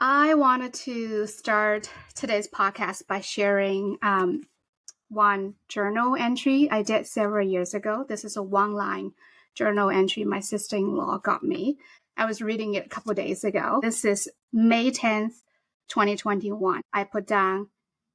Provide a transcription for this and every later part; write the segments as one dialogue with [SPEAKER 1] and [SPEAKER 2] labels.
[SPEAKER 1] I wanted to start today's podcast by sharing one journal entry I did several years ago. This is a one-line journal entry my sister-in-law got me. I was reading it a couple of days ago. This is May 10th, 2021. I put down,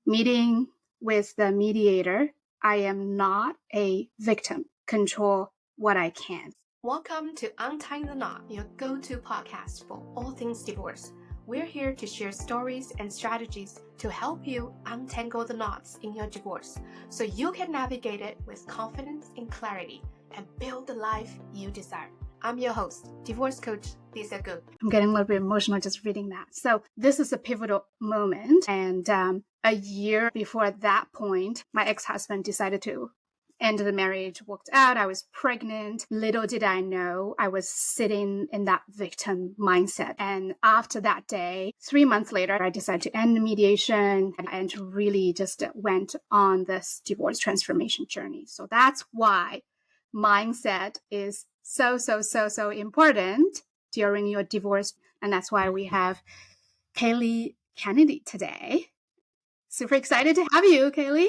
[SPEAKER 1] meeting with the mediator. I am not a victim. Control what I can.
[SPEAKER 2] Welcome to Untying the Knot, your go-to podcast for all things divorce. We're here to share stories and strategies to help you untangle the knots in your divorce so you can navigate it with confidence and clarity and build the life you desire. I'm your host, divorce coach Lisa Gu.
[SPEAKER 1] I'm getting a little bit emotional just reading that. So this is a pivotal moment. And a year before that point, my ex-husband decided to end the marriage, worked out. I was pregnant. Little did I know I was sitting in that victim mindset. And after that day, 3 months later, I decided to end the mediation and really just went on this divorce transformation journey. So that's why mindset is so important during your divorce. And that's why we have Kayleigh Kennedy today. Super excited to have you, Kayleigh.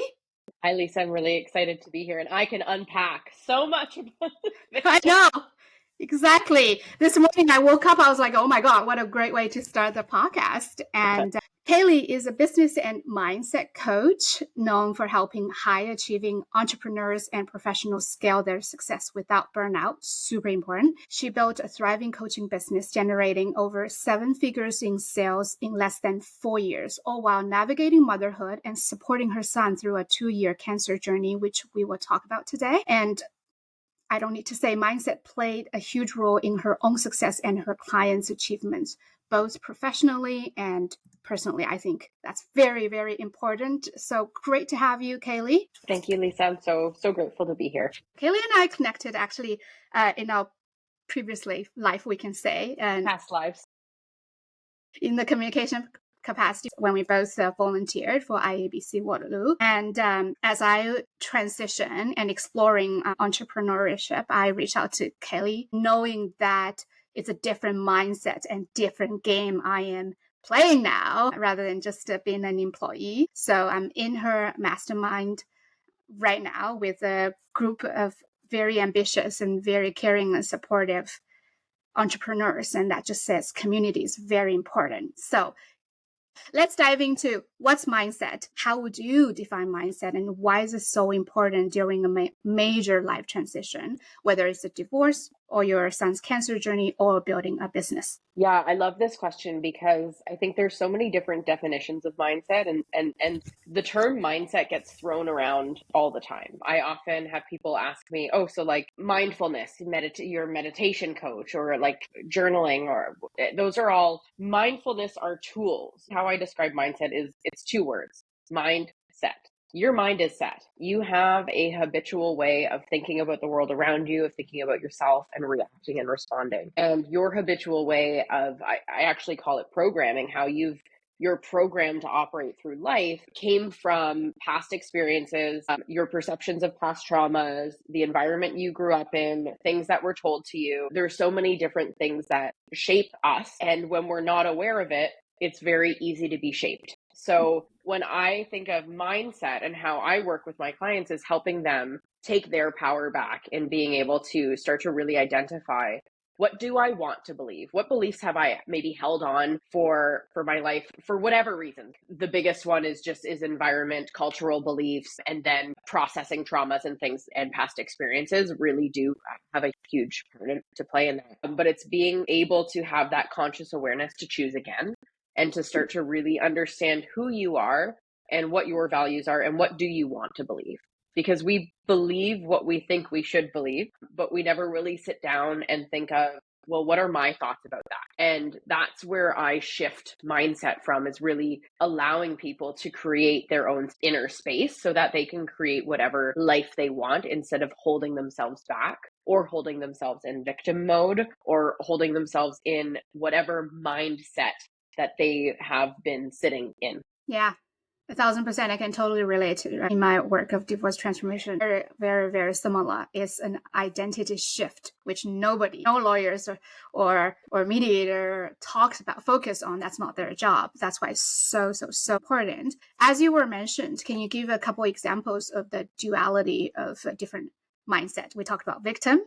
[SPEAKER 3] Hi, Lisa. I'm really excited to be here, and I can unpack so much about this.
[SPEAKER 1] I know. Exactly. This morning I woke up, I was like, oh my God, what a great way to start the podcast. And Kayleigh is a business and mindset coach known for helping high-achieving entrepreneurs and professionals scale their success without burnout. Super important. She built a thriving coaching business, generating over 7 figures in sales in less than 4 years, all while navigating motherhood and supporting her son through a 2-year cancer journey, which we will talk about today. And I don't need to say mindset played a huge role in her own success and her clients' achievements, both professionally and personally. I think that's very, very important. So great to have you, Kayleigh.
[SPEAKER 3] Thank you, Lisa. I'm so grateful to be here.
[SPEAKER 1] Kayleigh and I connected actually in our previous life, we can say. And
[SPEAKER 3] past lives.
[SPEAKER 1] In the communication capacity when we both volunteered for IABC Waterloo. And as I transition and exploring entrepreneurship, I reached out to Kayleigh, knowing that it's a different mindset and different game I am playing now rather than just being an employee. So I'm in her mastermind right now with a group of very ambitious and very caring and supportive entrepreneurs. And that just says community is very important. So let's dive into what's mindset. How would you define mindset, and why is it so important during a major life transition, whether it's a divorce or your son's cancer journey or building a business?
[SPEAKER 3] Yeah, I love this question because I think there's so many different definitions of mindset, and the term mindset gets thrown around all the time. I often have people ask me, oh, so like mindfulness, you're a meditation coach, or like journaling, or those are all, mindfulness are tools. How I describe mindset is it's 2 words, mind, set. Your mind is set. You have a habitual way of thinking about the world around you, of thinking about yourself and reacting and responding. And your habitual way of, I actually call it programming, how you're programmed to operate through life came from past experiences, your perceptions of past traumas, the environment you grew up in, things that were told to you. There's so many different things that shape us. And when we're not aware of it, it's very easy to be shaped. So when I think of mindset and how I work with my clients is helping them take their power back and being able to start to really identify, what do I want to believe? What beliefs have I maybe held on for my life for whatever reason? The biggest one is environment, cultural beliefs, and then processing traumas and things and past experiences really do have a huge part to play in that. But it's being able to have that conscious awareness to choose again and to start to really understand who you are and what your values are and what do you want to believe. Because we believe what we think we should believe, but we never really sit down and think of, well, what are my thoughts about that? And that's where I shift mindset from, is really allowing people to create their own inner space so that they can create whatever life they want instead of holding themselves back or holding themselves in victim mode or holding themselves in whatever mindset that they have been sitting in.
[SPEAKER 1] Yeah. 1,000%, I can totally relate to, right? In my work of divorce transformation. Very, very, very similar. It's an identity shift, which nobody, no lawyers or mediator talks about, focus on. That's not their job. That's why it's so important. As you were mentioned, can you give a couple examples of the duality of a different mindset? We talked about victim.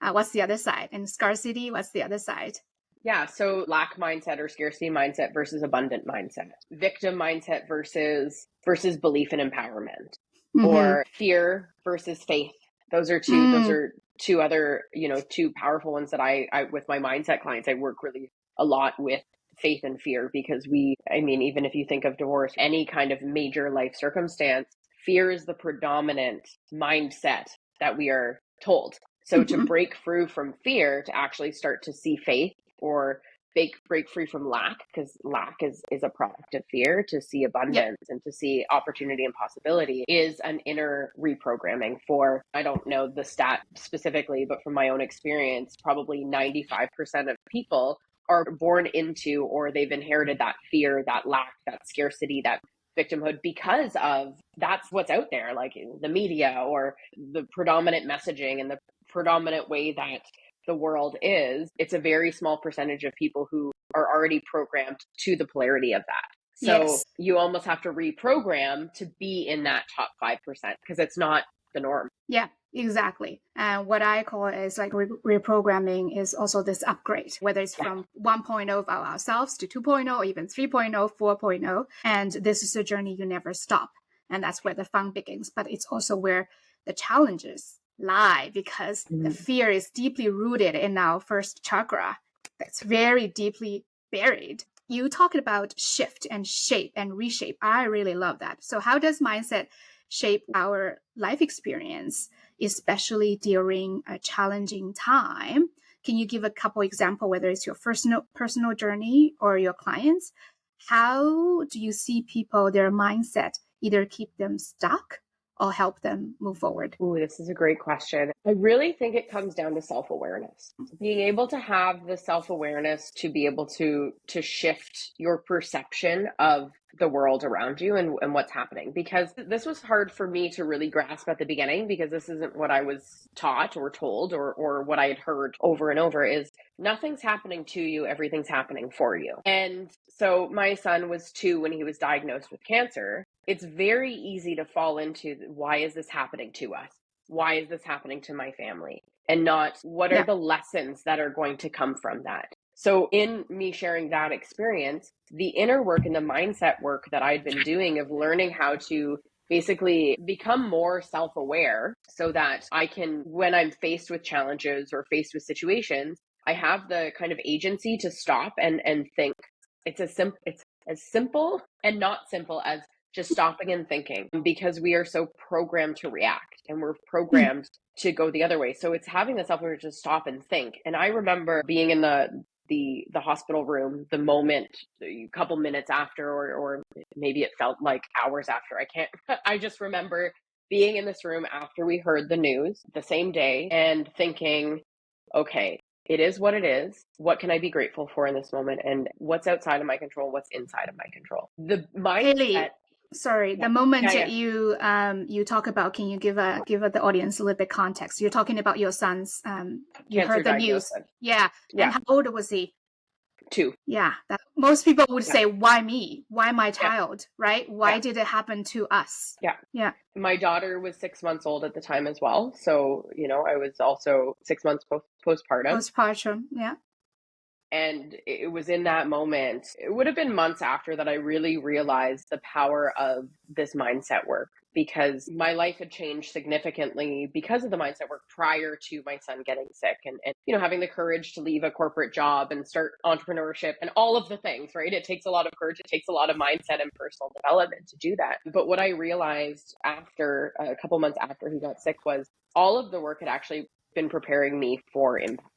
[SPEAKER 1] What's the other side? And scarcity, what's the other side?
[SPEAKER 3] Yeah, so lack mindset or scarcity mindset versus abundant mindset, victim mindset versus belief in empowerment, or fear versus faith. Those are two other, two powerful ones that I with my mindset clients, I work really a lot with faith and fear, because even if you think of divorce, any kind of major life circumstance, fear is the predominant mindset that we are told. So to break through from fear, to actually start to see faith, or break free from lack, because lack is a product of fear, to see abundance and to see opportunity and possibility, is an inner reprogramming. For, I don't know the stat specifically, but from my own experience, probably 95% of people are born into, or they've inherited that fear, that lack, that scarcity, that victimhood, because of that's what's out there, like the media or the predominant messaging and the predominant way that the world is. It's a very small percentage of people who are already programmed to the polarity of that. So you almost have to reprogram to be in that top 5%, because it's not the norm.
[SPEAKER 1] Yeah, exactly. And what I call is like reprogramming is also this upgrade, whether it's from 1.0 of ourselves to 2.0, or even 3.0, 4.0. And this is a journey you never stop. And that's where the fun begins. But it's also where the challenges lie, because the fear is deeply rooted in our first chakra. That's very deeply buried. You talked about shift and shape and reshape. I really love that. So how does mindset shape our life experience, especially during a challenging time? Can you give a couple examples, whether it's your personal journey or your clients? How do you see people, their mindset, either keep them stuck or help them move forward?
[SPEAKER 3] Ooh, this is a great question. I really think it comes down to self-awareness. Being able to have the self-awareness to be able to shift your perception of the world around you and what's happening. Because this was hard for me to really grasp at the beginning, because this isn't what I was taught or told, or what I had heard over and over, is nothing's happening to you, everything's happening for you. And so my son was 2 when he was diagnosed with cancer. It's very easy to fall into, why is this happening to us? Why is this happening to my family? And not, what are the lessons that are going to come from that? So in me sharing that experience, the inner work and the mindset work that I'd been doing of learning how to basically become more self-aware, so that I can, when I'm faced with challenges or faced with situations, I have the kind of agency to stop and think. It's as simple and not simple as just stopping and thinking, because we are so programmed to react, and we're programmed to go the other way. So it's having the self-awareness to stop and think. And I remember being in the hospital room, the moment, a couple minutes after, or maybe it felt like hours after. I just remember being in this room after we heard the news the same day and thinking, okay, it is what it is. What can I be grateful for in this moment? And what's outside of my control? What's inside of my control? The mindset.
[SPEAKER 1] Sorry, the moment you talk about, can you give the audience a little bit context? You're talking about your son's you
[SPEAKER 3] cancer
[SPEAKER 1] heard the news.
[SPEAKER 3] Yeah.
[SPEAKER 1] And how old was he?
[SPEAKER 3] 2.
[SPEAKER 1] Yeah. Most people would say, why me? Why my child? Right? Why did it happen to us? Yeah.
[SPEAKER 3] My daughter was 6 months old at the time as well. So, I was also 6 months postpartum.
[SPEAKER 1] Yeah.
[SPEAKER 3] And it was in that moment, it would have been months after, that I really realized the power of this mindset work, because my life had changed significantly because of the mindset work prior to my son getting sick, and having the courage to leave a corporate job and start entrepreneurship and all of the things, right? It takes a lot of courage. It takes a lot of mindset and personal development to do that. But what I realized after a couple months after he got sick was all of the work had actually been preparing me for impact.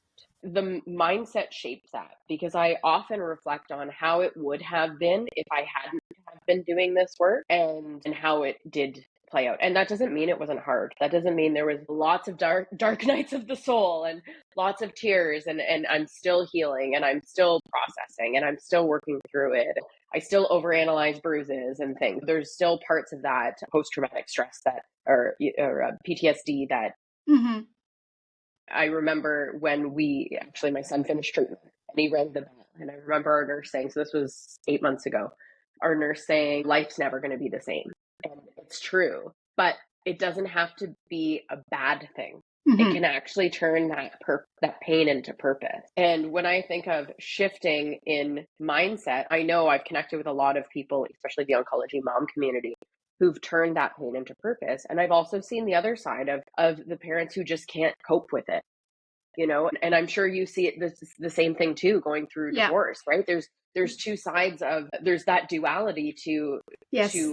[SPEAKER 3] The mindset shapes that, because I often reflect on how it would have been if I hadn't have been doing this work, and how it did play out. And that doesn't mean it wasn't hard. That doesn't mean there was lots of dark nights of the soul and lots of tears, and I'm still healing, and I'm still processing, and I'm still working through it. I still overanalyze bruises and things. There's still parts of that post-traumatic stress that or PTSD that
[SPEAKER 1] Mm-hmm.
[SPEAKER 3] I remember when my son finished treatment and he rang the bell. And I remember our nurse saying, so this was 8 months ago, our nurse saying, life's never going to be the same. And it's true, but it doesn't have to be a bad thing.
[SPEAKER 1] Mm-hmm.
[SPEAKER 3] It can actually turn that pain into purpose. And when I think of shifting in mindset, I know I've connected with a lot of people, especially the oncology mom community, who've turned that pain into purpose. And I've also seen the other side of the parents who just can't cope with it, and I'm sure you see it the same thing too, going through divorce, right? There's two sides there's that duality to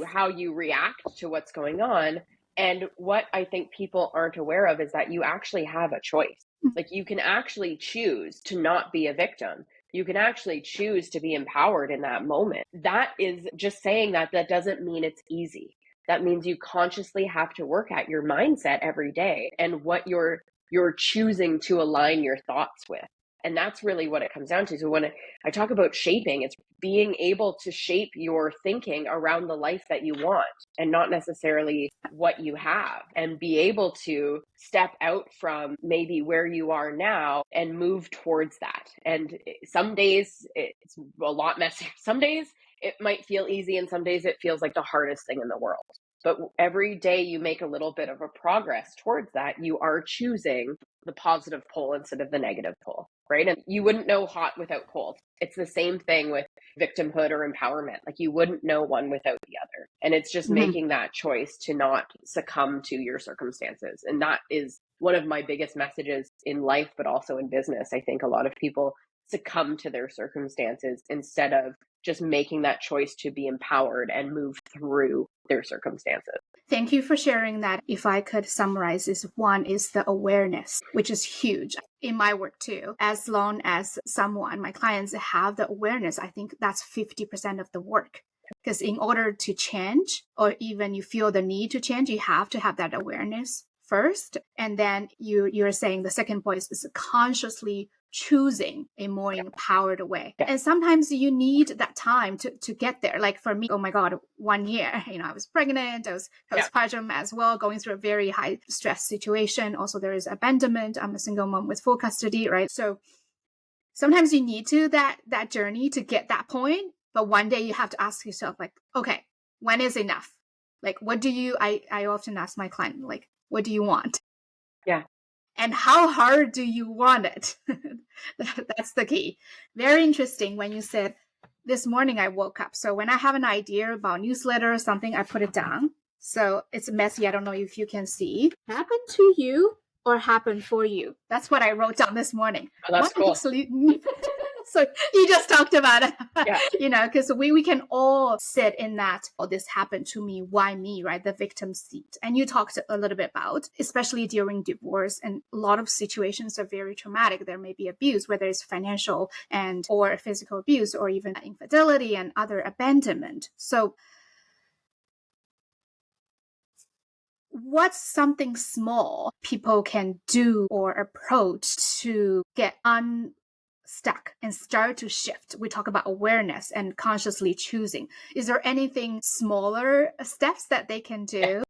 [SPEAKER 3] how you react to what's going on. And what I think people aren't aware of is that you actually have a choice. Like, you can actually choose to not be a victim. You can actually choose to be empowered in that moment. That is just saying that doesn't mean it's easy. That means you consciously have to work at your mindset every day and what you're choosing to align your thoughts with. And that's really what it comes down to. So when I talk about shaping, it's being able to shape your thinking around the life that you want and not necessarily what you have, and be able to step out from maybe where you are now and move towards that. And some days it's a lot messier. Some days it might feel easy, and some days it feels like the hardest thing in the world. But every day you make a little bit of a progress towards that, you are choosing the positive pole instead of the negative pole, right? And you wouldn't know hot without cold. It's the same thing with victimhood or empowerment. Like, you wouldn't know one without the other. And it's just making that choice to not succumb to your circumstances. And that is one of my biggest messages in life, but also in business. I think a lot of people succumb to their circumstances instead of just making that choice to be empowered and move through their circumstances.
[SPEAKER 1] Thank you for sharing that. If I could summarize this, one is the awareness, which is huge in my work too. As long as my clients have the awareness, I think that's 50% of the work. Because in order to change, or even you feel the need to change, you have to have that awareness first. And then you're saying the second point is consciously choosing a more empowered way. And sometimes you need that time to get there. Like for me, oh my God, 1 year, I was pregnant, I was postpartum as well, going through a very high stress situation. Also, there is abandonment. I'm a single mom with full custody, right? So sometimes you need that journey to get that point. But one day you have to ask yourself, like, okay, when is enough? Like, what do you, I often ask my client, like, what do you want?
[SPEAKER 3] Yeah.
[SPEAKER 1] And how hard do you want it? That's the key. Very interesting when you said, this morning I woke up. So when I have an idea about newsletter or something, I put it down. So it's messy. I don't know if you can see. Happen to you or happen for you? That's what I wrote down this morning.
[SPEAKER 3] Oh, that's cool.
[SPEAKER 1] So you just talked about it,
[SPEAKER 3] Yeah.
[SPEAKER 1] because we can all sit in that, oh, this happened to me, why me, right? The victim seat. And you talked a little bit about, especially during divorce, and a lot of situations are very traumatic. There may be abuse, whether it's financial or physical abuse, or even infidelity and other abandonment. So what's something small people can do or approach to get unstuck and start to shift? We talk about awareness and consciously choosing. Is there anything smaller steps that they can do?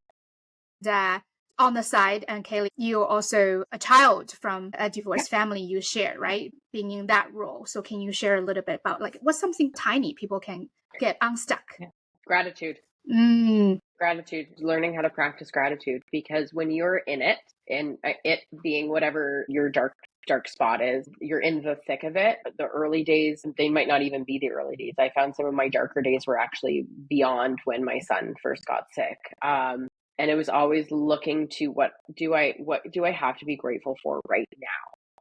[SPEAKER 1] That on the side, and Kayleigh, you're also a child from a divorced family, you share, right? Being in that role. So can you share a little bit about, like, what's something tiny people can get unstuck?
[SPEAKER 3] Gratitude. Gratitude, learning how to practice gratitude, because when you're in it, and it being whatever your dark spot is, you're in the thick of it. The early days, they might not even be the early days. I found some of my darker days were actually beyond when my son first got sick. And it was always looking to what do I have to be grateful for right now?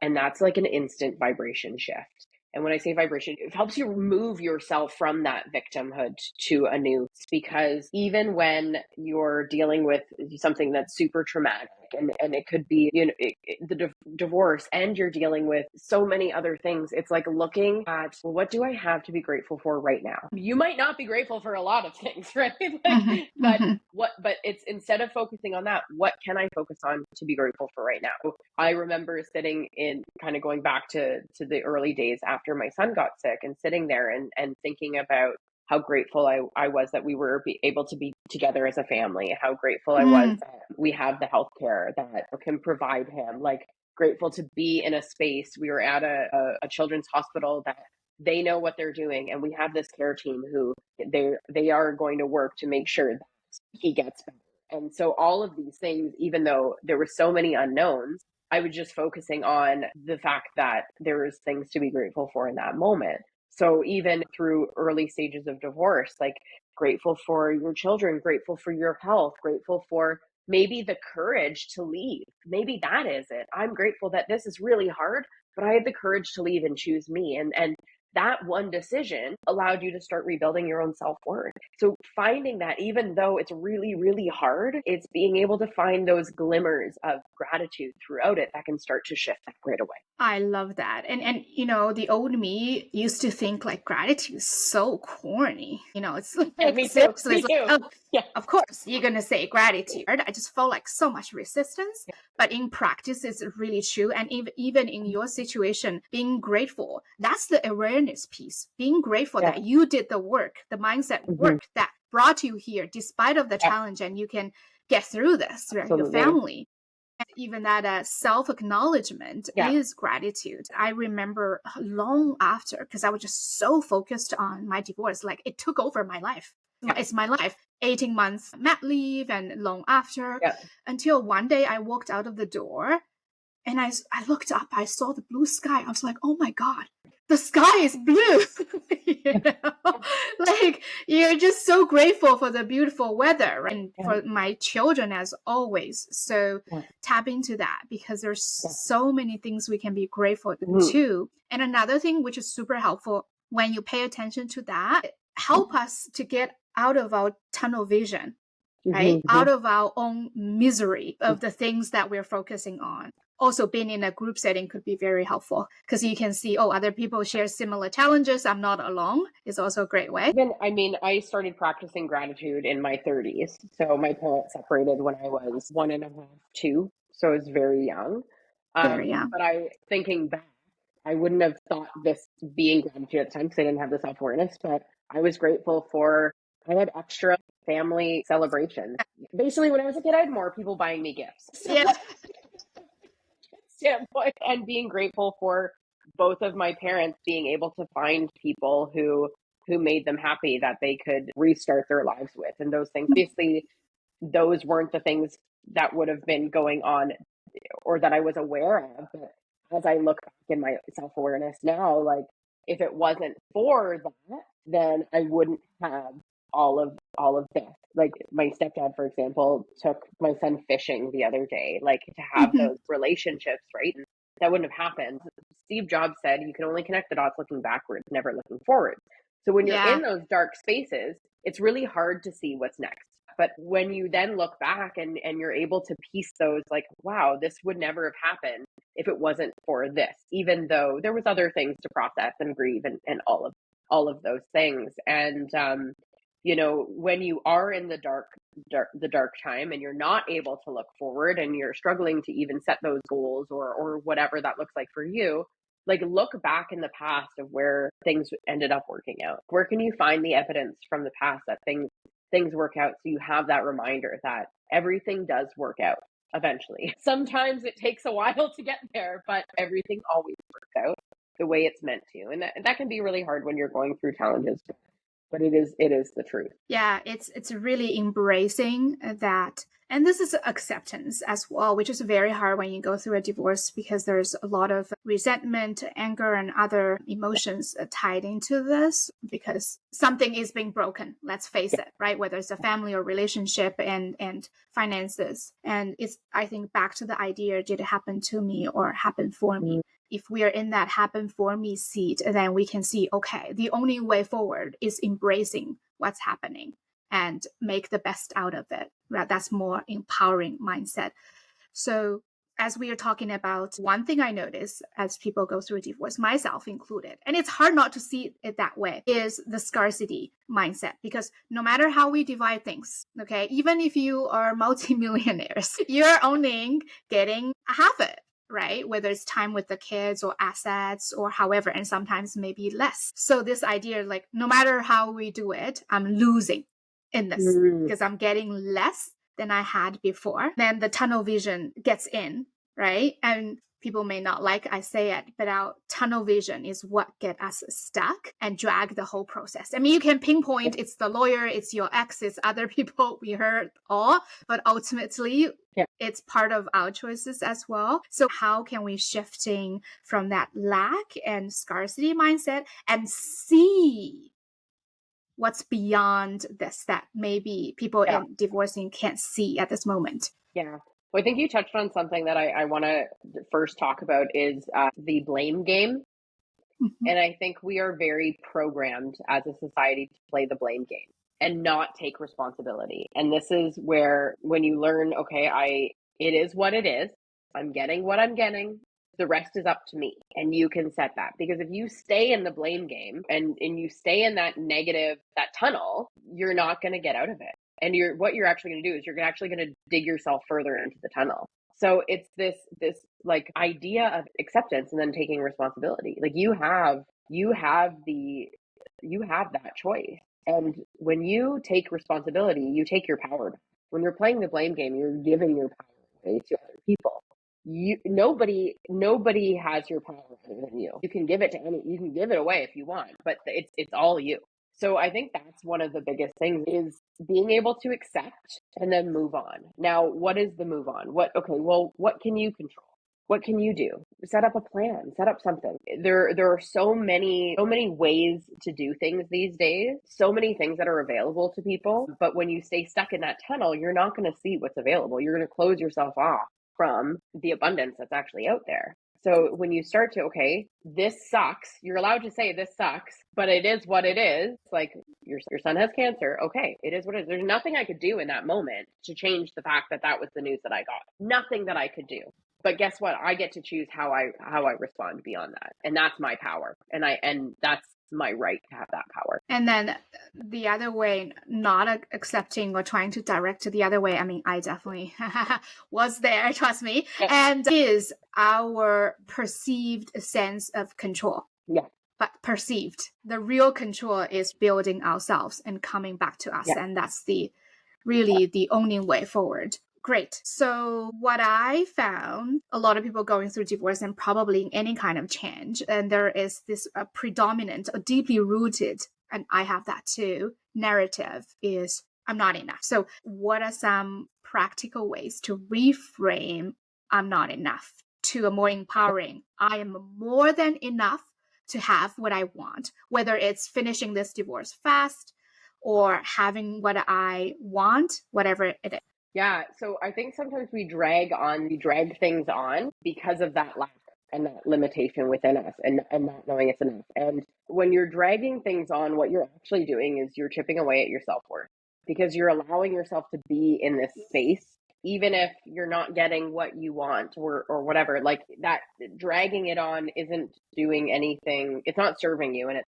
[SPEAKER 3] And that's like an instant vibration shift. And when I say vibration, it helps you remove yourself from that victimhood to a new, because even when you're dealing with something that's super traumatic, and it could be, the divorce, and you're dealing with so many other things, it's like looking at, well, what do I have to be grateful for right now? You might not be grateful for a lot of things, right? But it's, instead of focusing on that, what can I focus on to be grateful for right now? I remember sitting in, kind of going back to the early days after my son got sick, and sitting there and thinking about how grateful I was that we were able to be together as a family, how grateful I was that we have the healthcare that can provide him, like grateful to be in a space. We were at a children's hospital that they know what they're doing, and we have this care team who they are going to work to make sure that he gets better. And so all of these things, even though there were so many unknowns, I was just focusing on the fact that there was things to be grateful for in that moment. So even through early stages of divorce, like grateful for your children, grateful for your health, grateful for maybe the courage to leave. Maybe that is it. I'm grateful that this is really hard, but I had the courage to leave and choose me. And that one decision allowed you to start rebuilding your own self-worth. So finding that, even though it's really, really hard, it's being able to find those glimmers of gratitude throughout it that can start to shift that right away.
[SPEAKER 1] I love that. And the old me used to think like gratitude is so corny. It's like,
[SPEAKER 3] Me too.
[SPEAKER 1] seriously,
[SPEAKER 3] Me
[SPEAKER 1] it's
[SPEAKER 3] too.
[SPEAKER 1] like, oh,
[SPEAKER 3] Yeah.
[SPEAKER 1] of course you're gonna say gratitude. I just felt like so much resistance. But in practice, it's really true. And even in your situation, being grateful, that's the awareness piece. Being grateful that you did the work, the mindset work that brought you here, despite of the challenge, and you can get through this, right? Your family. And even that self-acknowledgement is gratitude. I remember long after, because I was just so focused on my divorce, like it took over my life. It's my life. 18 months mat leave and long after, until one day I walked out of the door and I looked up, I saw the blue sky. I was like, oh my God, the sky is blue. Like you're just so grateful for the beautiful weather, right? And for my children as always. So tap into that, because there's so many things we can be grateful to. And another thing which is super helpful when you pay attention to that, help us to get out of our tunnel vision, right? Out of our own misery of the things that we're focusing on. Also, being in a group setting could be very helpful, because you can see, other people share similar challenges. I'm not alone. It's also a great way.
[SPEAKER 3] I started practicing gratitude in my 30s. So my parents separated when I was 1.5, 2. So I was very young.
[SPEAKER 1] Very young.
[SPEAKER 3] But thinking back, I wouldn't have thought this being gratitude at the time, because I didn't have the self-awareness, but I was grateful I had extra family celebrations. Basically, when I was a kid, I had more people buying me gifts. So standpoint, and being grateful for both of my parents being able to find people who made them happy, that they could restart their lives with. And those things, obviously, those weren't the things that would have been going on or that I was aware of. But as I look back in my self-awareness now, like if it wasn't for that, then I wouldn't have all of this. Like my stepdad, for example, took my son fishing the other day, like to have those relationships, right? And that wouldn't have happened. Steve Jobs said you can only connect the dots looking backwards, never looking forward. So when you're in those dark spaces, it's really hard to see what's next. But when you then look back and you're able to piece those, like, wow, this would never have happened if it wasn't for this, even though there was other things to process and grieve and all of those things. And when you are in the dark time and you're not able to look forward and you're struggling to even set those goals or whatever that looks like for you, like look back in the past of where things ended up working out. Where can you find the evidence from the past that things work out, so you have that reminder that everything does work out eventually. Sometimes it takes a while to get there, but everything always works out the way it's meant to. And that can be really hard when you're going through challenges, but it is the truth.
[SPEAKER 1] Yeah, it's really embracing that. And this is acceptance as well, which is very hard when you go through a divorce, because there's a lot of resentment, anger, and other emotions tied into this, because something is being broken. Let's face it, right? Whether it's a family or relationship and finances. And it's, I think, back to the idea, did it happen to me or happen for me? if we are in that happen for me seat, then we can see, okay, the only way forward is embracing what's happening and make the best out of it. Right? That's more empowering mindset. So as we are talking about, one thing I notice as people go through divorce, myself included, and it's hard not to see it that way, is the scarcity mindset. Because no matter how we divide things, okay, even if you are multimillionaires, you're owning getting half it, right? Whether it's time with the kids or assets or however, and sometimes maybe less. So this idea, like, no matter how we do it, I'm losing in this because I'm getting less than I had before. Then the tunnel vision gets in, right? And people may not like I say it, but our tunnel vision is what get us stuck and drag the whole process. I mean, you can pinpoint it's the lawyer, it's your ex, it's other people, we heard all, but ultimately it's part of our choices as well. So how can we shifting from that lack and scarcity mindset and see what's beyond this that maybe people in divorcing can't see at this moment?
[SPEAKER 3] Yeah. Well, I think you touched on something that I want to first talk about is the blame game. Mm-hmm. And I think we are very programmed as a society to play the blame game and not take responsibility. And this is where, when you learn, okay, it is what it is. I'm getting what I'm getting. The rest is up to me. And you can set that. Because if you stay in the blame game and you stay in that negative, that tunnel, you're not going to get out of it. And what you're actually going to do is you're actually going to dig yourself further into the tunnel. So it's this like idea of acceptance and then taking responsibility. Like you have that choice. And when you take responsibility, you take your power back. When you're playing the blame game, you're giving your power away to other people. Nobody has your power other than you. You can give it away if you want, but it's all you. So I think that's one of the biggest things is being able to accept and then move on. Now, what is the move on? What can you control? What can you do? Set up a plan, set up something. There are so many ways to do things these days, so many things that are available to people. But when you stay stuck in that tunnel, you're not going to see what's available. You're going to close yourself off from the abundance that's actually out there. So when you start to, okay, this sucks, you're allowed to say this sucks, but it is what it is. Like your son has cancer. Okay, it is what it is. There's nothing I could do in that moment to change the fact that was the news that I got. Nothing that I could do. But guess what? I get to choose how I respond beyond that. And that's my power. And that's my right to have that power.
[SPEAKER 1] And then the other way, not accepting or trying to direct to the other way. I mean, I definitely was there, trust me. And is our perceived sense of control.
[SPEAKER 3] Yeah.
[SPEAKER 1] But perceived. The real control is building ourselves and coming back to us. Yeah. And that's the only way forward. Great. So what I found, a lot of people going through divorce and probably any kind of change, and there is this predominant, deeply rooted, and I have that too, narrative is I'm not enough. So what are some practical ways to reframe I'm not enough to a more empowering, I am more than enough to have what I want, whether it's finishing this divorce fast or having what I want, whatever it is.
[SPEAKER 3] Yeah. So I think sometimes we drag things on because of that lack and that limitation within us and not knowing it's enough. And when you're dragging things on, what you're actually doing is you're chipping away at your self-worth because you're allowing yourself to be in this space, even if you're not getting what you want or whatever. Like that dragging it on isn't doing anything. It's not serving you and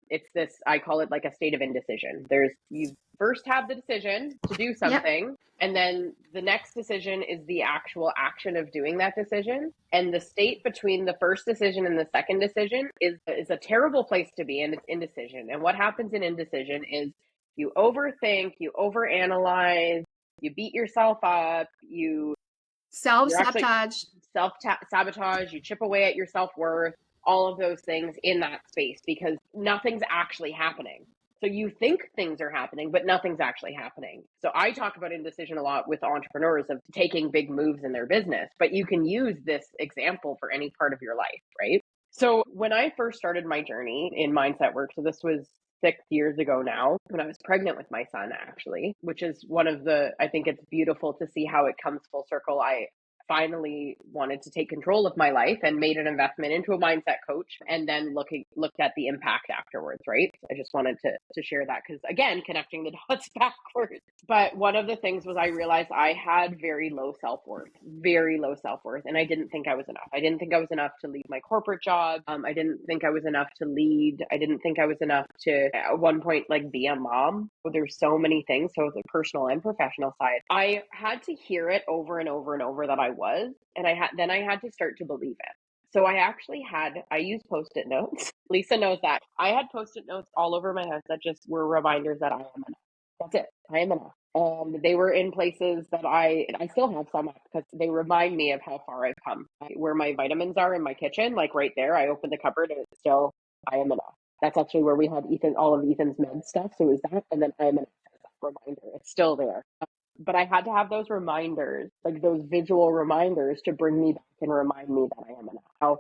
[SPEAKER 3] it's this, I call it like a state of indecision. You first have the decision to do something. Yep. And then the next decision is the actual action of doing that decision. And the state between the first decision and the second decision is a terrible place to be, and it's indecision. And what happens in indecision is you overthink, you overanalyze, you beat yourself up, you
[SPEAKER 1] self-sabotage,
[SPEAKER 3] you chip away at your self-worth, all of those things in that space because nothing's actually happening. So you think things are happening, but nothing's actually happening. So I talk about indecision a lot with entrepreneurs of taking big moves in their business, but you can use this example for any part of your life, right? So when I first started my journey in mindset work, so this was 6 years ago now, when I was pregnant with my son, actually, which is I think it's beautiful to see how it comes full circle. finally wanted to take control of my life and made an investment into a mindset coach, and then looked at the impact afterwards, right? I just wanted to share that because, again, connecting the dots backwards. But one of the things was I realized I had very low self-worth, and I didn't think I was enough. I didn't think I was enough to leave my corporate job. I didn't think I was enough to lead. I didn't think I was enough to, at one point, like, be a mom. There's so many things, so the personal and professional side. I had to hear it over and over and over that I was, and I had to start to believe it. So I use Post-it notes. Lisa knows that. I had Post-it notes all over my house that just were reminders that I am enough. That's it. I am enough. They were in places that I still have some because they remind me of how far I've come. Where my vitamins are in my kitchen, like right there, I opened the cupboard and it's still, I am enough. That's actually where we had all of Ethan's med stuff. So it was that, and then I am enough as that reminder. It's still there. But I had to have those reminders, like those visual reminders, to bring me back and remind me that I am enough. How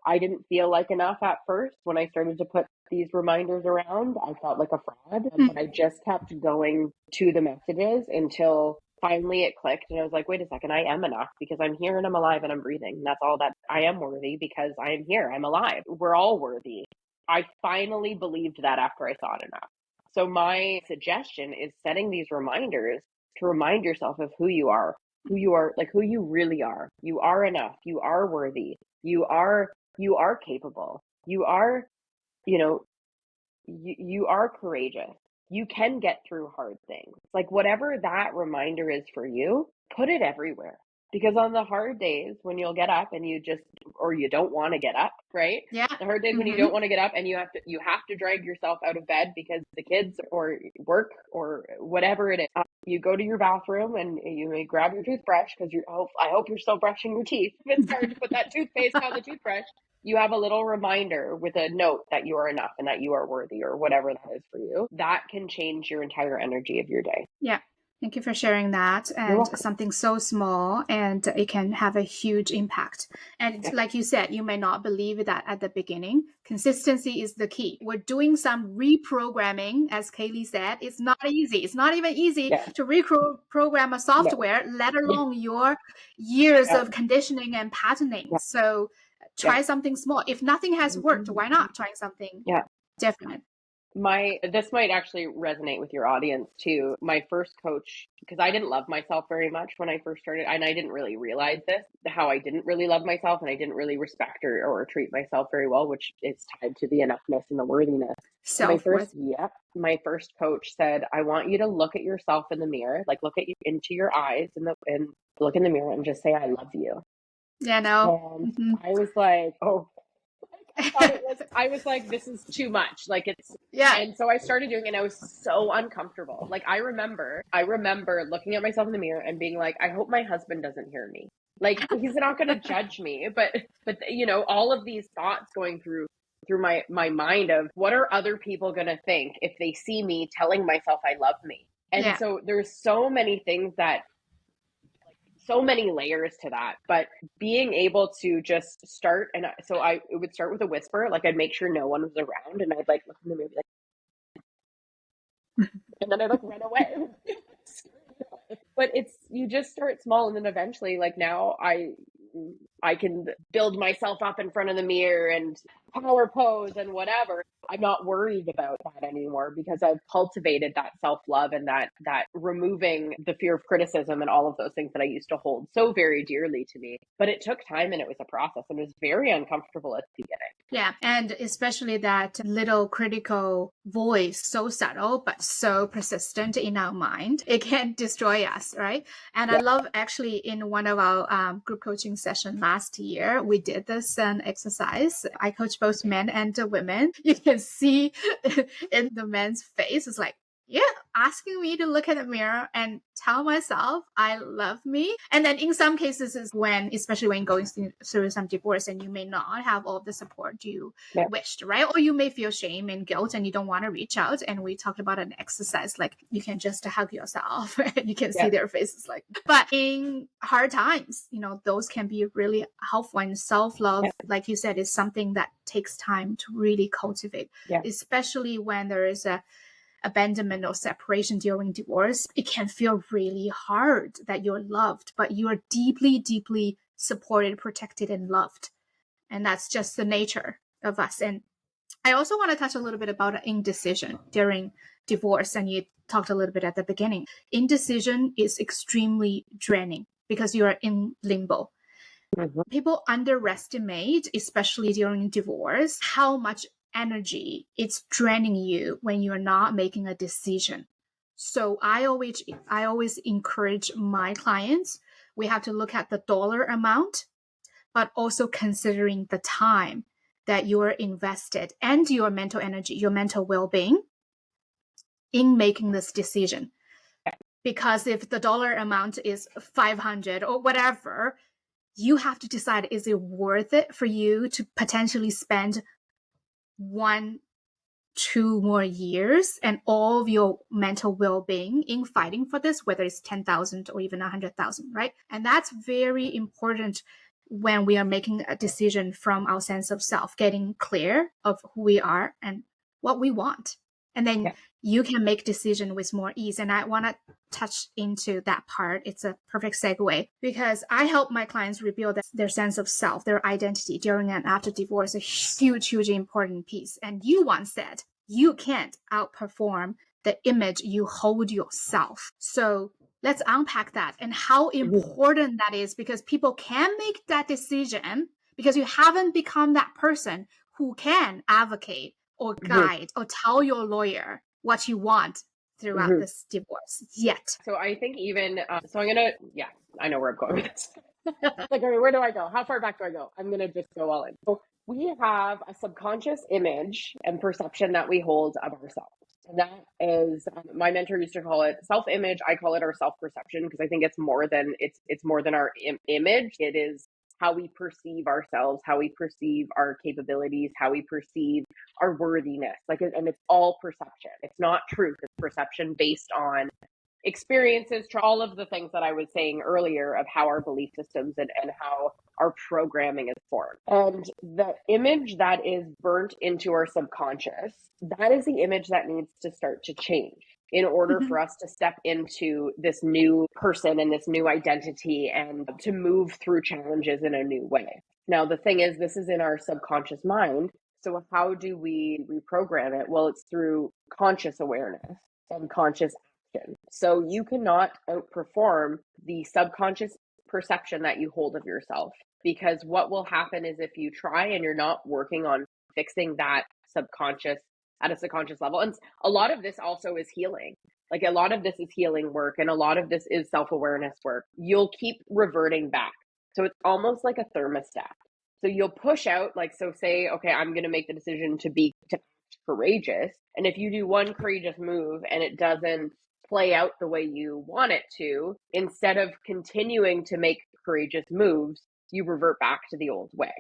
[SPEAKER 3] I didn't feel like enough at first when I started to put these reminders around. I felt like a fraud, but I just kept going to the messages until finally it clicked. And I was like, wait a second, I am enough because I'm here and I'm alive and I'm breathing. That's all that I am worthy because I am here. I'm alive. We're all worthy. I finally believed that after I saw it enough. So my suggestion is setting these reminders to remind yourself of who you are, like who you really are. You are enough. You are worthy. You are capable. You are, you are courageous. You can get through hard things. Like whatever that reminder is for you, put it everywhere. Because on the hard days when you'll get up and you don't want to get up, right?
[SPEAKER 1] Yeah.
[SPEAKER 3] The hard days when you don't want to get up and you have to drag yourself out of bed because the kids or work or whatever it is. You go to your bathroom and you may grab your toothbrush because I hope you're still brushing your teeth. It's hard to put that toothpaste on the toothbrush. You have a little reminder with a note that you are enough and that you are worthy or whatever that is for you. That can change your entire energy of your day.
[SPEAKER 1] Yeah. Thank you for sharing that. And something so small, and it can have a huge impact. And like you said, you may not believe that at the beginning. Consistency is the key. We're doing some reprogramming, as Kayleigh said. It's not easy. It's not even easy to reprogram a software, let alone your years of conditioning and patterning. So try something small. If nothing has worked, why not try something different?
[SPEAKER 3] This might actually resonate with your audience too. My first coach, because I didn't love myself very much when I first started, and I didn't really realize how I didn't really love myself, and I didn't really respect or treat myself very well, which is tied to the enoughness and the worthiness.
[SPEAKER 1] Self-worth.
[SPEAKER 3] My first coach said, I want you to look at yourself in the mirror, like look at you into your eyes and look in the mirror and just say, I love you.
[SPEAKER 1] Yeah, no.
[SPEAKER 3] And I was like, oh, I was like, this is too much. Like and so I started doing it and I was so uncomfortable. Like I remember looking at myself in the mirror and being like, I hope my husband doesn't hear me. Like he's not going to judge me, but all of these thoughts going through my mind of what are other people going to think if they see me telling myself I love me. And so there's so many things so many layers to that, but being able to just start. And so it would start with a whisper, like I'd make sure no one was around and I'd like look in the mirror and then I'd like run away. But you just start small. And then eventually, like now I can build myself up in front of the mirror and power pose and whatever. I'm not worried about that anymore because I've cultivated that self-love and that removing the fear of criticism and all of those things that I used to hold so very dearly to me. But it took time and it was a process and it was very uncomfortable at the beginning.
[SPEAKER 1] Yeah. And especially that little critical voice, so subtle, but so persistent in our mind, it can destroy us, right? And I love actually in one of our group coaching sessions last year, we did this exercise. I coach both men and women. You can see in the man's face, it's like, asking me to look at the mirror and tell myself I love me. And then in some cases is especially when going through some divorce and you may not have all the support you wished, right? Or you may feel shame and guilt and you don't want to reach out. And we talked about an exercise, like you can just hug yourself and you can see their faces. But in hard times, those can be really helpful. And self-love, like you said, is something that takes time to really cultivate, especially when there is a abandonment or separation during divorce, it can feel really hard that you're loved, but you are deeply, deeply supported, protected, and loved. And that's just the nature of us. And I also want to touch a little bit about indecision during divorce. And you talked a little bit at the beginning. Indecision is extremely draining because you are in limbo.
[SPEAKER 3] Mhm.
[SPEAKER 1] People underestimate, especially during divorce, how much energy it's draining you when you're not making a decision. So I always encourage my clients, we have to look at the dollar amount, but also considering the time that you're invested and your mental energy, your mental well-being in making this decision. Because if the dollar amount is 500 or whatever, you have to decide, is it worth it for you to potentially spend 1-2 more years and all of your mental well-being in fighting for this, whether it's 10,000 or even 100,000, right? And that's very important when we are making a decision from our sense of self, getting clear of who we are and what we want. And then you can make decision with more ease. And I want to touch into that part. It's a perfect segue because I help my clients rebuild their sense of self, their identity during and after divorce, a huge, huge important piece. And you once said, you can't outperform the image you hold yourself. So let's unpack that and how important that is, because people can make that decision because you haven't become that person who can advocate or guide or tell your lawyer what you want throughout this divorce yet.
[SPEAKER 3] So I think even, so I'm going to, I know where I'm going with this. Like, okay, where do I go? How far back do I go? I'm going to just go all in. So we have a subconscious image and perception that we hold of ourselves. And that is, my mentor used to call it self-image. I call it our self-perception because I think it's more than our image. It is how we perceive ourselves, how we perceive our capabilities, how we perceive our worthiness. And it's all perception. It's not truth. It's perception based on experiences, all of the things that I was saying earlier of how our belief systems and how our programming is formed. And the image that is burnt into our subconscious, that is the image that needs to start to change in order for us to step into this new person and this new identity and to move through challenges in a new way. Now, the thing is, this is in our subconscious mind. So how do we reprogram it? Well, it's through conscious awareness and conscious action. So you cannot outperform the subconscious perception that you hold of yourself, because what will happen is if you try and you're not working on fixing that subconscious at a subconscious level, and a lot of this also is healing. Like a lot of this is healing work and a lot of this is self-awareness work. You'll keep reverting back. So it's almost like a thermostat. So you'll push out, so say, okay, I'm going to make the decision to act courageous. And if you do one courageous move and it doesn't play out the way you want it to, instead of continuing to make courageous moves, you revert back to the old way.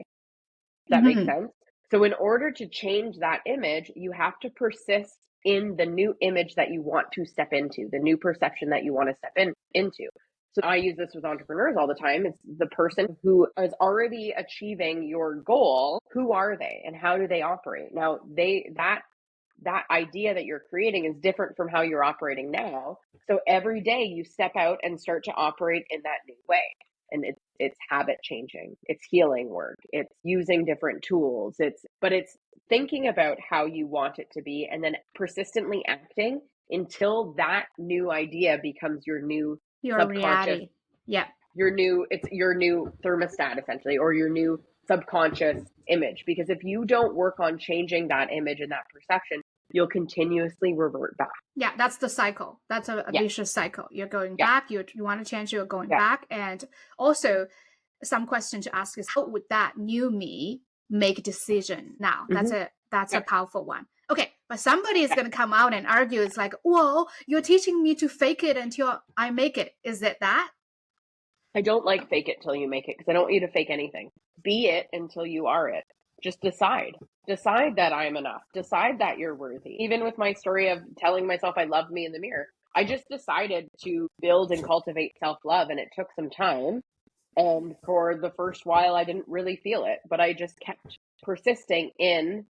[SPEAKER 3] Does that make sense? So in order to change that image, you have to persist in the new image that you want to step into, the new perception that you want to step into. So I use this with entrepreneurs all the time. It's the person who is already achieving your goal. Who are they and how do they operate? Now, that idea that you're creating is different from how you're operating now. So every day you step out and start to operate in that new way. And it's habit changing. It's healing work. It's using different tools. But it's thinking about how you want it to be and then persistently acting until that new idea becomes your subconscious
[SPEAKER 1] reality. Yeah.
[SPEAKER 3] It's your new thermostat essentially, or your new subconscious image. Because if you don't work on changing that image and that perception, you'll continuously revert back.
[SPEAKER 1] Yeah, that's the cycle. That's a vicious cycle. You're going back, you want to change, you're going back. And also some question to ask is, how would that new me make decision now? That's a powerful one. Okay, but somebody is going to come out and argue. It's like, well, you're teaching me to fake it until I make it. Is it that?
[SPEAKER 3] I don't like fake it till you make it, because I don't want you to fake anything. Be it until you are it. Just decide that I'm enough. Decide that you're worthy. Even with my story of telling myself I love me in the mirror, I just decided to build and cultivate self-love, and it took some time. And for the first while, I didn't really feel it, but I just kept persisting in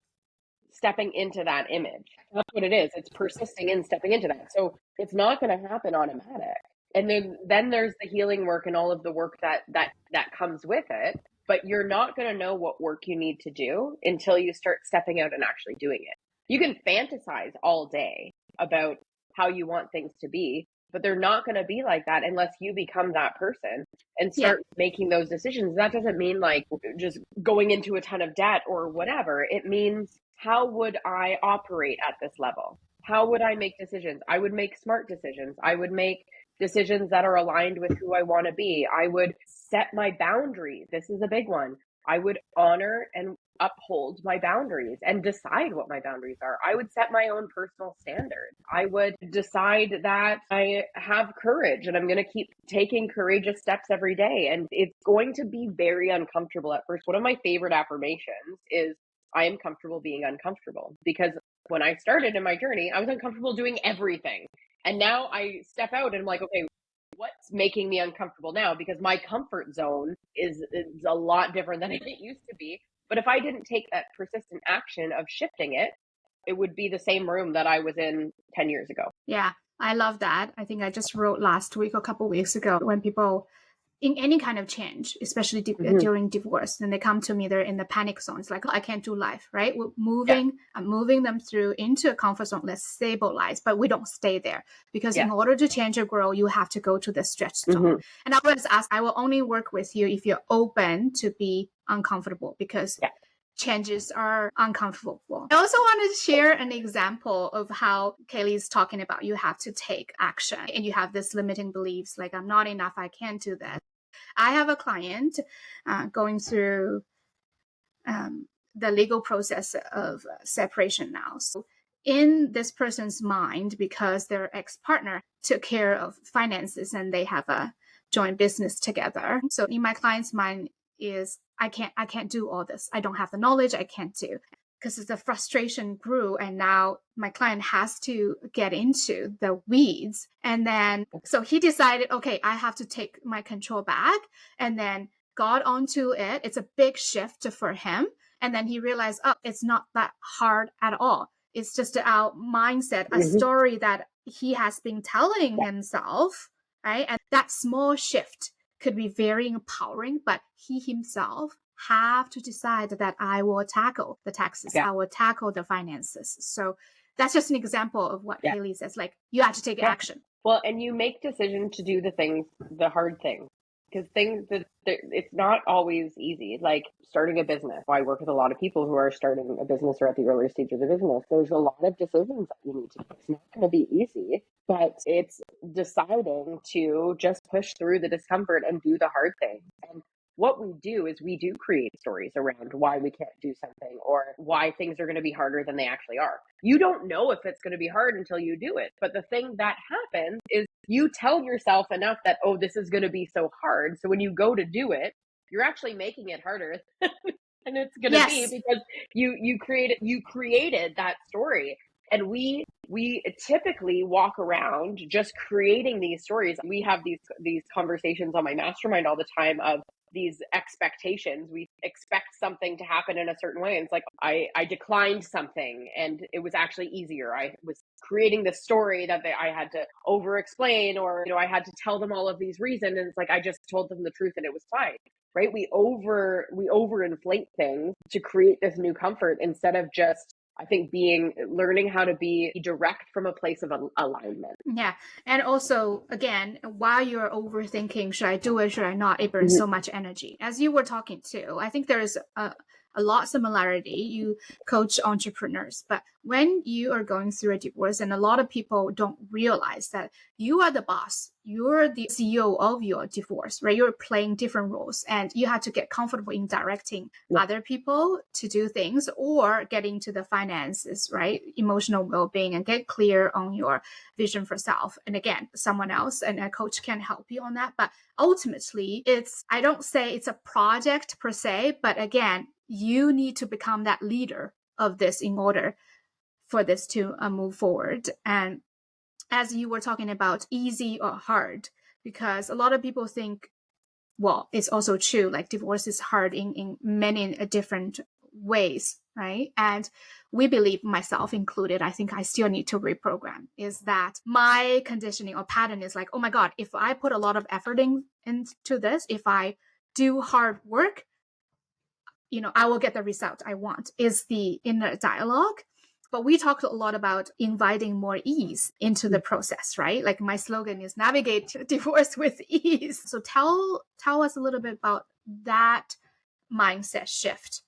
[SPEAKER 3] stepping into that image. That's what it is. It's persisting in stepping into that. So it's not going to happen automatic. And then there's the healing work and all of the work that comes with it. But you're not going to know what work you need to do until you start stepping out and actually doing it. You can fantasize all day about how you want things to be, but they're not going to be like that unless you become that person and start making those decisions. That doesn't mean like just going into a ton of debt or whatever. It means, how would I operate at this level? How would I make decisions? I would make smart decisions. I would make decisions that are aligned with who I want to be. I would set my boundaries. This is a big one. I would honor and uphold my boundaries and decide what my boundaries are. I would set my own personal standards. I would decide that I have courage and I'm going to keep taking courageous steps every day. And it's going to be very uncomfortable at first. One of my favorite affirmations is, I am comfortable being uncomfortable, because when I started in my journey, I was uncomfortable doing everything. And now I step out and I'm like, okay, what's making me uncomfortable now? Because my comfort zone is a lot different than it used to be. But if I didn't take that persistent action of shifting it, it would be the same room that I was in 10 years ago.
[SPEAKER 1] Yeah, I love that. I think I just wrote last week, a couple of weeks ago, when people in any kind of change, especially during divorce, and they come to me, they're in the panic zone. It's like, oh, I can't do life, right? I'm moving them through into a comfort zone. Let's stabilize, but we don't stay there, because in order to change or grow, you have to go to the stretch zone. And I always ask, I will only work with you if you're open to be uncomfortable, because changes are uncomfortable. I also wanted to share an example of how Kayleigh is talking about you have to take action and you have this limiting beliefs, like I'm not enough, I can't do that. I have a client going through the legal process of separation now. So in this person's mind, because their ex-partner took care of finances and they have a joint business together. So in my client's mind is, I can't do all this. I don't have the knowledge. I can't do. Because the frustration grew, and now my client has to get into the weeds. And then, so he decided, okay, I have to take my control back, and then got onto it. It's a big shift for him. And then he realized, oh, it's not that hard at all. It's just our mindset, a story that he has been telling himself, right? And that small shift could be very empowering, but he himself have to decide that I will tackle the taxes, I will tackle the finances. So that's just an example of what Kayleigh says, like, you have to take action.
[SPEAKER 3] Well, and you make decisions to do the hard things, because things that it's not always easy. Like starting a business. I work with a lot of people who are starting a business or at the earlier stage of the business. There's a lot of decisions that you need to make. It's not going to be easy, but it's deciding to just push through the discomfort and do the hard things. And what we do is we do create stories around why we can't do something or why things are going to be harder than they actually are. You don't know if it's going to be hard until you do it. But the thing that happens is you tell yourself enough that, oh, this is going to be so hard. So when you go to do it, you're actually making it harder than it's going to be, because you created that story. And we typically walk around just creating these stories. We have these conversations on my mastermind all the time of these expectations. We expect something to happen in a certain way. And it's like, I declined something and it was actually easier. I was creating this story that I had to over explain, or, I had to tell them all of these reasons. And it's like, I just told them the truth and it was fine. Right? We overinflate things to create this new comfort, instead of just, I think, learning how to be direct from a place of alignment.
[SPEAKER 1] Yeah. And also, again, while you're overthinking, should I do it, should I not, it burns so much energy. As you were talking to, I think there is a lot of similarity. You coach entrepreneurs, but when you are going through a divorce, and a lot of people don't realize that you are the boss, you're the CEO of your divorce, right? You're playing different roles, and you have to get comfortable in directing other people to do things, or get into the finances, right? Emotional well-being, and get clear on your vision for self. And again, someone else and a coach can help you on that. But ultimately, I don't say it's a project per se, but again, you need to become that leader of this in order for this to move forward. And as you were talking about easy or hard, because a lot of people think, well, it's also true, like divorce is hard in many different ways, right? And we believe, myself included, I think I still need to reprogram, is that my conditioning or pattern is like, oh my God, if I put a lot of effort into this, if I do hard work, I will get the result I want, is the inner dialogue. But we talked a lot about inviting more ease into the process, right? Like my slogan is navigate divorce with ease. So tell us a little bit about that mindset shift.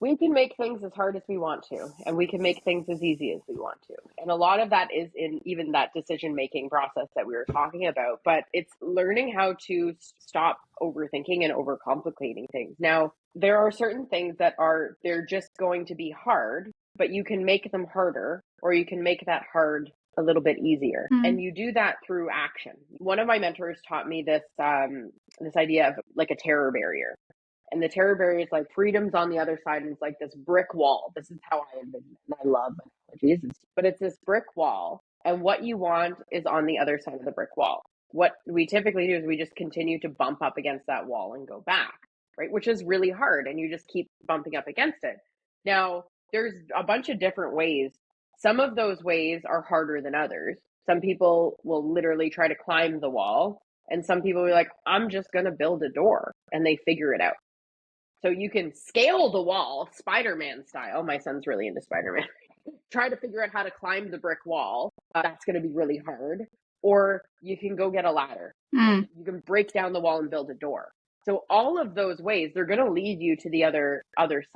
[SPEAKER 3] We can make things as hard as we want to, and we can make things as easy as we want to. And a lot of that is in even that decision-making process that we were talking about, but it's learning how to stop overthinking and overcomplicating things. Now, there are certain things that they're just going to be hard, but you can make them harder, or you can make that hard a little bit easier. Mm-hmm. And you do that through action. One of my mentors taught me this idea of like a terror barrier. And the terror barrier is like freedom's on the other side, and it's like this brick wall. This is how I envision it. And I love analogies, but it's this brick wall, and what you want is on the other side of the brick wall. What we typically do is we just continue to bump up against that wall and go back, right? Which is really hard, and you just keep bumping up against it. Now, there's a bunch of different ways. Some of those ways are harder than others. Some people will literally try to climb the wall, and some people will be like, I'm just going to build a door, and they figure it out. So you can scale the wall, Spider-Man style. My son's really into Spider-Man. Try to figure out how to climb the brick wall. That's going to be really hard. Or you can go get a ladder. You can break down the wall and build a door. So all of those ways, they're going to lead you to the other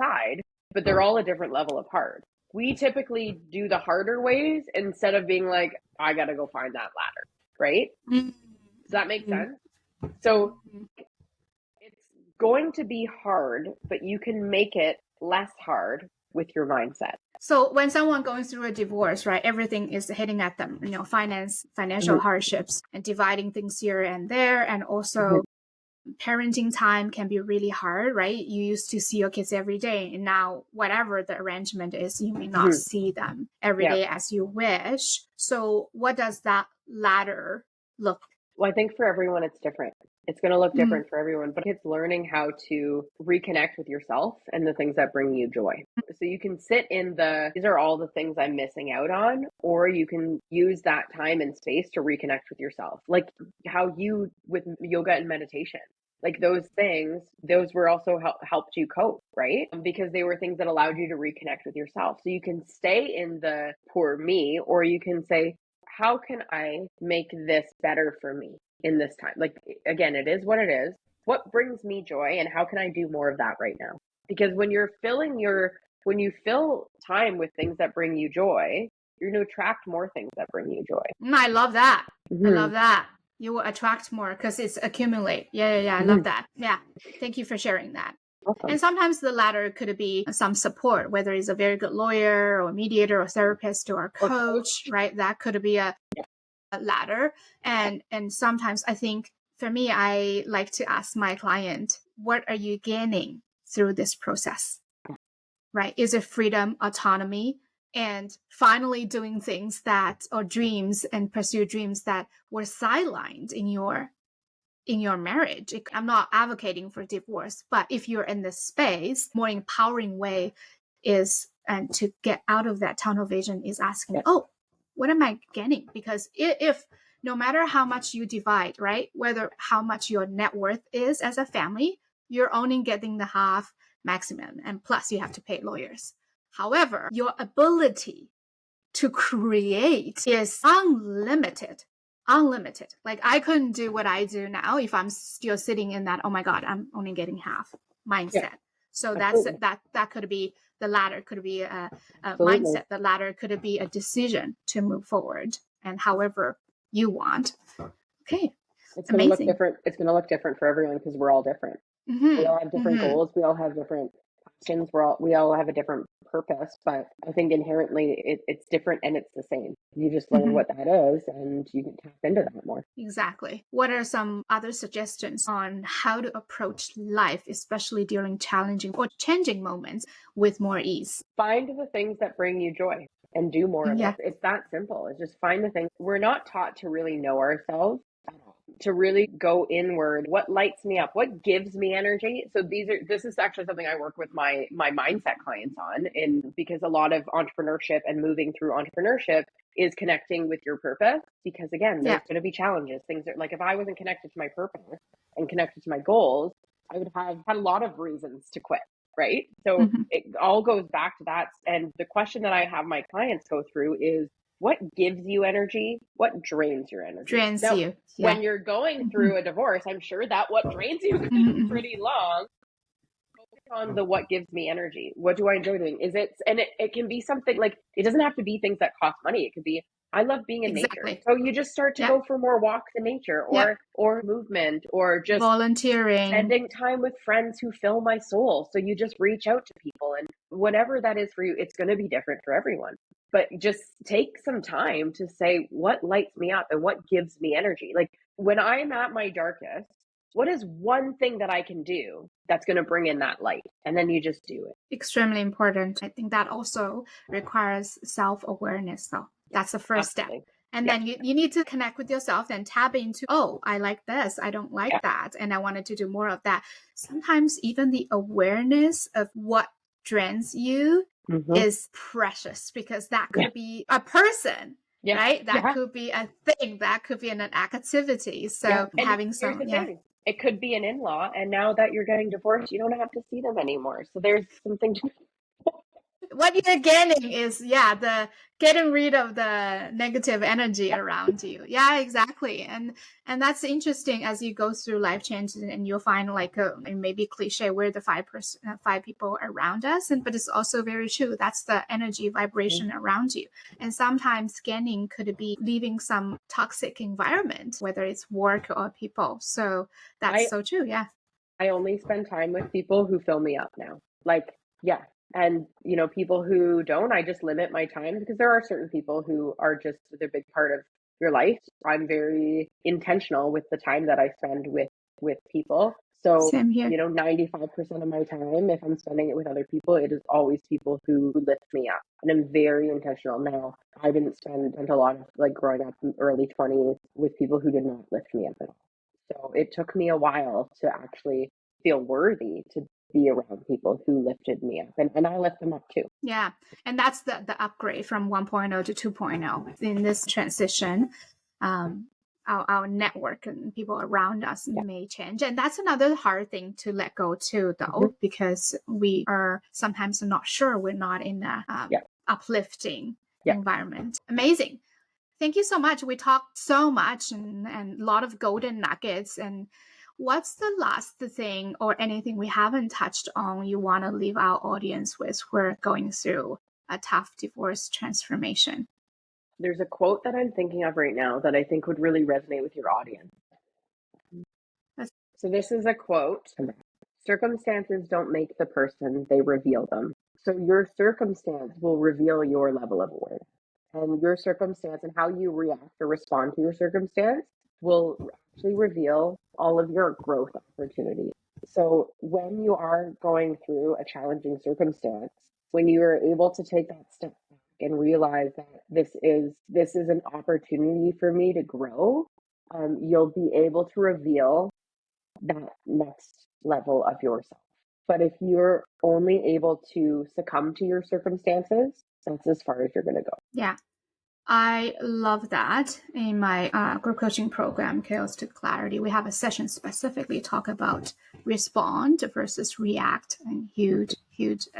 [SPEAKER 3] side, but they're all a different level of hard. We typically do the harder ways instead of being like, I got to go find that ladder, right? Does that make sense? So going to be hard, but you can make it less hard with your mindset.
[SPEAKER 1] So when someone going through a divorce, right, everything is hitting at them, financial hardships and dividing things here and there. And also parenting time can be really hard, right? You used to see your kids every day, and now whatever the arrangement is, you may not see them every day as you wish. So what does that ladder look like?
[SPEAKER 3] Well, I think for everyone, it's different. It's going to look different for everyone, but it's learning how to reconnect with yourself and the things that bring you joy. So you can sit in these are all the things I'm missing out on, or you can use that time and space to reconnect with yourself. Like how you, with yoga and meditation, like those things, those were also helped you cope, right? Because they were things that allowed you to reconnect with yourself. So you can stay in the poor me, or you can say, how can I make this better for me in this time? Like, again, it is what it is. What brings me joy, and how can I do more of that right now? Because when you fill time with things that bring you joy, you're going to attract more things that bring you joy.
[SPEAKER 1] I love that. I love that. You will attract more because it's accumulate. Yeah. I love that. Yeah. Thank you for sharing that. Awesome. And sometimes the ladder could be some support, whether it's a very good lawyer or mediator or therapist or a coach, right? That could be a ladder. And sometimes I think for me, I like to ask my client, what are you gaining through this process, right? Is it freedom, autonomy, and finally doing things or dreams and pursue dreams that were sidelined in your marriage? I'm not advocating for divorce, but if you're in this space, more empowering way is, and to get out of that tunnel vision is asking, what am I getting? Because if no matter how much you divide, right, whether how much your net worth is as a family, you're only getting the half maximum, and plus you have to pay lawyers. However, your ability to create is unlimited. Like I couldn't do what I do now if I'm still sitting in that, oh my God, I'm only getting half mindset. So that could be the ladder, could be a mindset. The ladder could be a decision to move forward, and however you want. Okay,
[SPEAKER 3] it's going to look different. It's going to look different for everyone because we're all different. We all have different goals. We all have different passions. We all have a different purpose, but I think inherently it's different and it's the same. You just learn what that is and you can tap into that more.
[SPEAKER 1] Exactly. What are some other suggestions on how to approach life, especially during challenging or changing moments, with more ease?
[SPEAKER 3] Find the things that bring you joy and do more of it. It's that simple. It's just find the things. We're not taught to really know ourselves at all. to really go inward. What lights me up? What gives me energy? So this is actually something I work with my mindset clients on, because a lot of entrepreneurship and moving through entrepreneurship is connecting with your purpose, because again, there's going to be challenges. Things are like, if I wasn't connected to my purpose and connected to my goals, I would have had a lot of reasons to quit. Right. So it all goes back to that. And the question that I have my clients go through is, what gives you energy? What drains your energy?
[SPEAKER 1] Drains
[SPEAKER 3] now,
[SPEAKER 1] you.
[SPEAKER 3] When you're going through a divorce, I'm sure that what drains you is pretty long. Focus on the what gives me energy. What do I enjoy doing? It can be something like, it doesn't have to be things that cost money. It could be, I love being in nature. So you just start to go for more walks in nature, or movement, or just
[SPEAKER 1] volunteering,
[SPEAKER 3] spending time with friends who fill my soul. So you just reach out to people, and whatever that is for you, it's going to be different for everyone. But just take some time to say, what lights me up and what gives me energy? Like, when I'm at my darkest, what is one thing that I can do that's going to bring in that light? And then you just do it.
[SPEAKER 1] Extremely important. I think that also requires self-awareness, though. That's the first step. And then you need to connect with yourself and tap into, oh, I like this, I don't like that, and I wanted to do more of that. Sometimes even the awareness of what drains you is precious, because that could be a person, right? That could be a thing, that could be an activity. So having some,
[SPEAKER 3] thing. It could be an in-law, and now that you're getting divorced, you don't have to see them anymore. So there's something to
[SPEAKER 1] what you're getting is the getting rid of the negative energy around you. Yeah, exactly. And that's interesting as you go through life changes, and you'll find like maybe cliche, we're the 5 people around us, but it's also very true. That's the energy vibration around you. And sometimes scanning could be leaving some toxic environment, whether it's work or people. So that's so true. Yeah.
[SPEAKER 3] I only spend time with people who fill me up now. And, people who don't, I just limit my time, because there are certain people who are just a big part of your life. I'm very intentional with the time that I spend with people. So,
[SPEAKER 1] same here.
[SPEAKER 3] 95% of my time, if I'm spending it with other people, it is always people who lift me up. And I'm very intentional. Now, I didn't spend a lot of growing up in early 20s with people who did not lift me up at all. So it took me a while to actually feel worthy to be around people who lifted me up, and I lift them up too.
[SPEAKER 1] Yeah. And that's the upgrade from 1.0 to 2.0 in this transition. Our network and people around us may change. And that's another hard thing to let go too, though, because we are sometimes not sure, we're not in a uplifting environment. Amazing. Thank you so much. We talked so much and a lot of golden nuggets. And what's the last thing or anything we haven't touched on you want to leave our audience with who are going through a tough divorce transformation?
[SPEAKER 3] There's a quote that I'm thinking of right now that I think would really resonate with your audience. So this is a quote. Circumstances don't make the person, they reveal them. So your circumstance will reveal your level of awareness. And your circumstance and how you react or respond to your circumstance will actually reveal all of your growth opportunities. So when you are going through a challenging circumstance, when you are able to take that step back and realize that this is an opportunity for me to grow, you'll be able to reveal that next level of yourself. But if you're only able to succumb to your circumstances, that's as far as you're going to go.
[SPEAKER 1] Yeah. I love that. In my group coaching program, Chaos to Clarity, we have a session specifically talk about respond versus react, and huge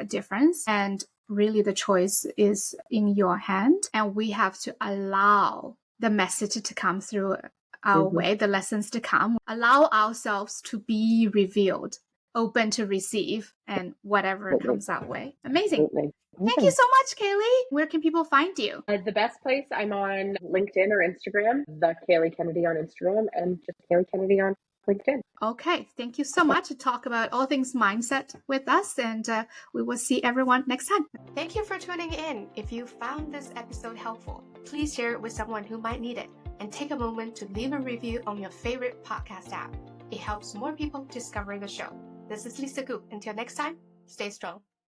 [SPEAKER 1] difference. And really the choice is in your hand, and we have to allow the message to come through our way, the lessons to come, allow ourselves to be revealed, open to receive, and whatever comes our way. Amazing. Thank you so much, Kayleigh. Where can people find you?
[SPEAKER 3] The best place, I'm on LinkedIn or Instagram, the Kayleigh Kennedy on Instagram, and just Kayleigh Kennedy on LinkedIn.
[SPEAKER 1] Okay. Thank you so much to talk about all things mindset with us, and we will see everyone next time.
[SPEAKER 2] Thank you for tuning in. If you found this episode helpful, please share it with someone who might need it, and take a moment to leave a review on your favorite podcast app. It helps more people discover the show. This is Lisa Gu. Until next time, stay strong.